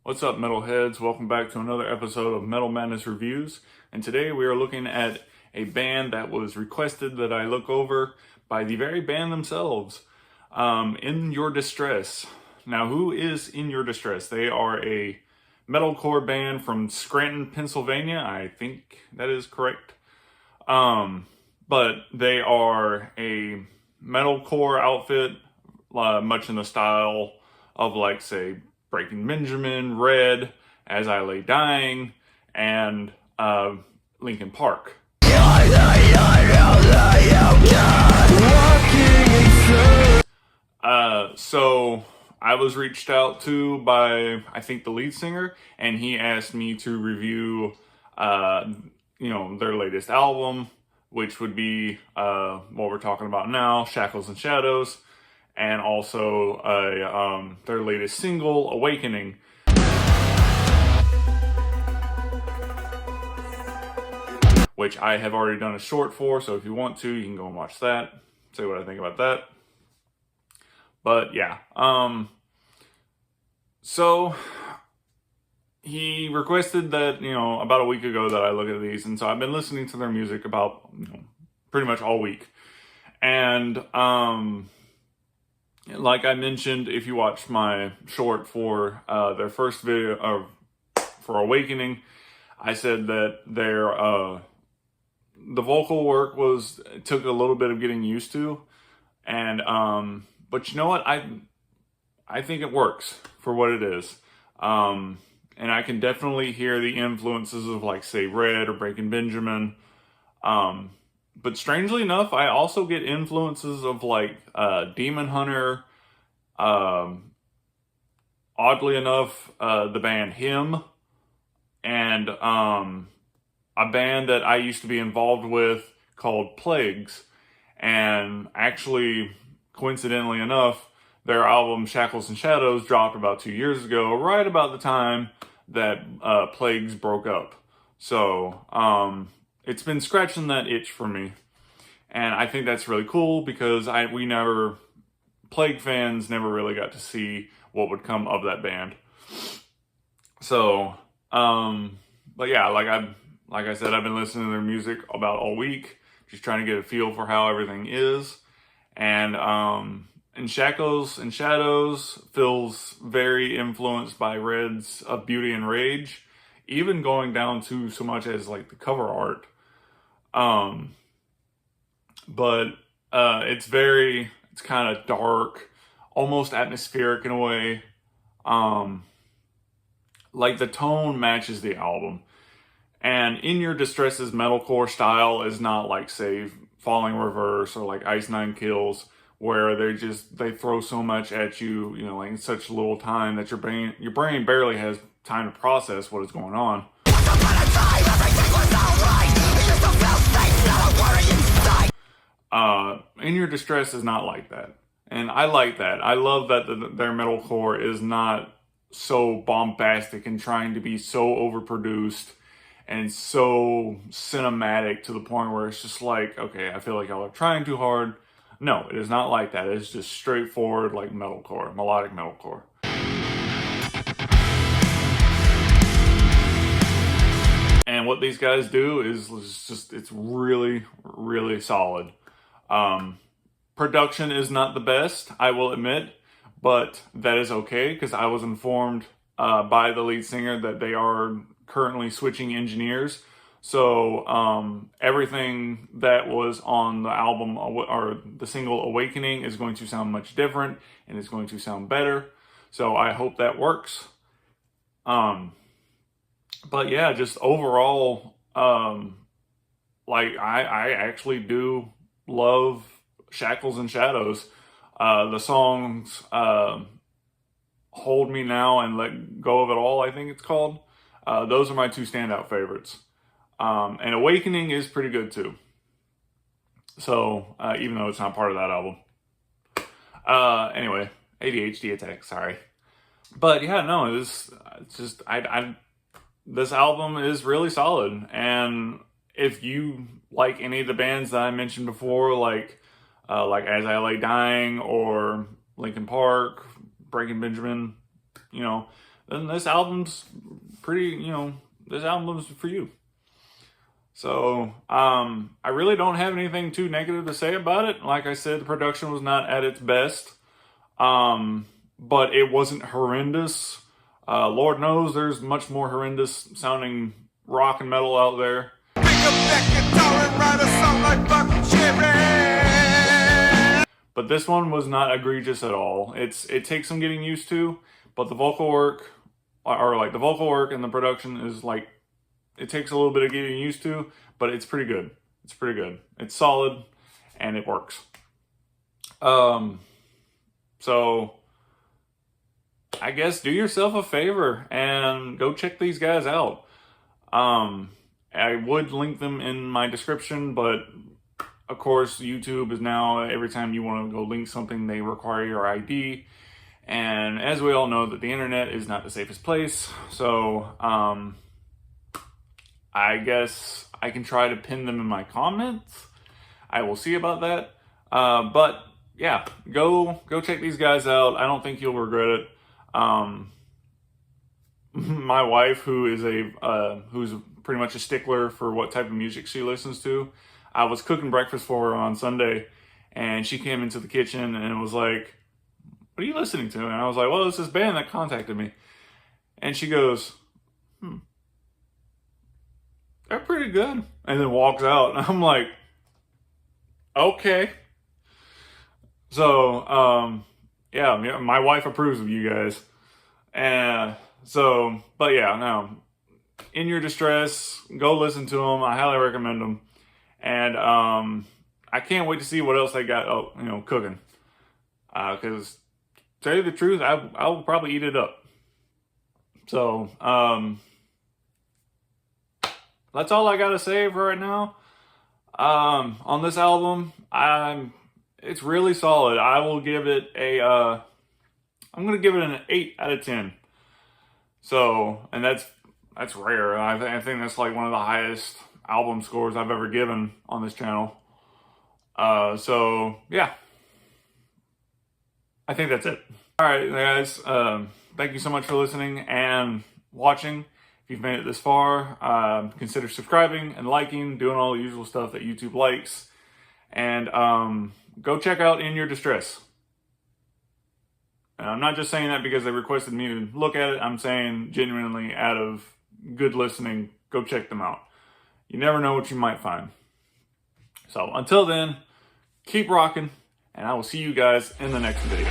What's up, metalheads? Welcome back to another episode of Metal Madness Reviews. And today we are looking at a band that was requested that I look over by the very band themselves, In Your Distress. Now, who is In Your Distress? They are a metalcore band from Scranton, Pennsylvania. I think that is correct. But they are a metalcore outfit, much in the style of, like, say, Breaking Benjamin, Red, As I Lay Dying, and Linkin Park. So I was reached out to by, I think, the lead singer, and he asked me to review, their latest album, which would be what we're talking about now, Shackles and Shadows, and also their latest single, Awakening. Which I have already done a short for, so if you want to, you can go and watch that, say what I think about that. But yeah, so he requested that, about a week ago that I look at these, and so I've been listening to their music about, pretty much all week. And like I mentioned, if you watched my short for their first video for Awakening, I said that the vocal work took a little bit of getting used to, and but you know what, I think it works for what it is, and I can definitely hear the influences of, like, say, Red or Breaking Benjamin, but strangely enough, I also get influences of, like, Demon Hunter, oddly enough, the band Him, and a band that I used to be involved with called Plagues. And actually, coincidentally enough, their album Shackles and Shadows dropped about 2 years ago, right about the time that Plagues broke up. So it's been scratching that itch for me. And I think that's really cool because Plague fans never really got to see what would come of that band. So, but yeah, like I said, I've been listening to their music about all week, just trying to get a feel for how everything is. And Shackles and Shadows feels very influenced by Red's Of Beauty and Rage, even going down to so much as, like, the cover art. But it's kind of dark, almost atmospheric in a way. Like, the tone matches the album. And In Your Distress's metalcore style is not like, say, Falling Reverse or like Ice Nine Kills, where they throw so much at you, like, in such little time that your brain barely has time to process what is going on. In Your Distress is not like that. And I like that. I love that their metalcore is not so bombastic and trying to be so overproduced and so cinematic to the point where it's just like, okay, I feel like y'all are trying too hard. No, it is not like that. It's just straightforward, like, metalcore, melodic metalcore. And what these guys do is it's really, really solid. Production is not the best, I will admit, but that is okay because I was informed by the lead singer that they are currently switching engineers. So everything that was on the album or the single Awakening is going to sound much different and it's going to sound better. So I hope that works. But yeah, just overall, like, I actually do love Shackles and Shadows. The songs Hold Me Now and Let Go of It All, I think it's called. Those are my two standout favorites. And Awakening is pretty good too. So, even though it's not part of that album. Anyway, ADHD attack, sorry. But yeah, no, it's just, this album is really solid. And if you like any of the bands that I mentioned before, like As I Lay Dying or Linkin Park, Breaking Benjamin, then this album's pretty, this album's for you. So, I really don't have anything too negative to say about it. Like I said, the production was not at its best. But it wasn't horrendous. Lord knows there's much more horrendous sounding rock and metal out there. Pick up that guitar and write a song like Cherry. But this one was not egregious at all. It takes some getting used to, but the vocal work, the vocal work and the production is like, it takes a little bit of getting used to, but it's pretty good. It's pretty good. It's solid, and it works. So I guess do yourself a favor and go check these guys out. I would link them in my description, but of course YouTube is now, every time you want to go link something, they require your ID. And as we all know, that the internet is not the safest place. So, I guess I can try to pin them in my comments. I will see about that. But yeah, go check these guys out. I don't think you'll regret it. My wife, who is who's pretty much a stickler for what type of music she listens to, I was cooking breakfast for her on Sunday, and she came into the kitchen and was like, "What are you listening to?" And I was like, "Well, it's this band that contacted me." And she goes, "They're pretty good," and then walks out. And I'm like, okay. So, yeah, my wife approves of you guys. And so, but yeah, no, in your distress, go listen to them. I highly recommend them. And I can't wait to see what else they got, cooking. Because to tell you the truth, I will probably eat it up. So, that's all I gotta say for right now. On this album, it's really solid. I will give it I'm gonna give it an 8 out of 10. So, and that's rare. I think that's like one of the highest album scores I've ever given on this channel. So yeah, I think that's it. All right, guys. Thank you so much for listening and watching. If you've made it this far, consider subscribing and liking, doing all the usual stuff that YouTube likes. And go check out In Your Distress. And I'm not just saying that because they requested me to look at it. I'm saying genuinely, out of good listening, go check them out. You never know what you might find. So until then, keep rocking, and I will see you guys in the next video.